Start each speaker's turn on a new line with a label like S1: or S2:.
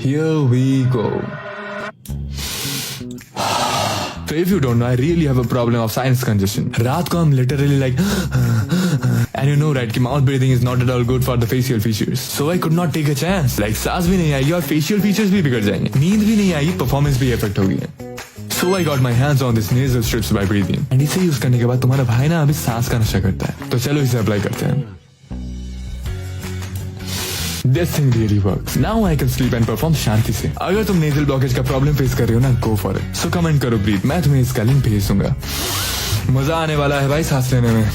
S1: Here we go. So if you don't know, I really have a problem of sinus congestion. रात को I'm literally like and you know right कि mouth breathing is not at all good for the facial features. So I could not take a chance. Like सांस भी नहीं आएगी और facial features भी बिगड़ जाएंगे. नींद भी नहीं आएगी, performance भी affect होगी. So I got my hands on this nasal strips by breathing. And इसे यूज करने के बाद तुम्हारा भाई ना अभी सांस का नशा करता है. तो चलो इसे अप्लाई करते हैं. This thing really works. Now I can sleep and perform शांति से. अगर तुम nasal blockage का प्रॉब्लम फेस कर रहे हो ना, go for it. So comment करो ब्रीथ, मैं तुम्हें इसका लिंक भेज दूंगा. मजा आने वाला है भाई सांस लेने में.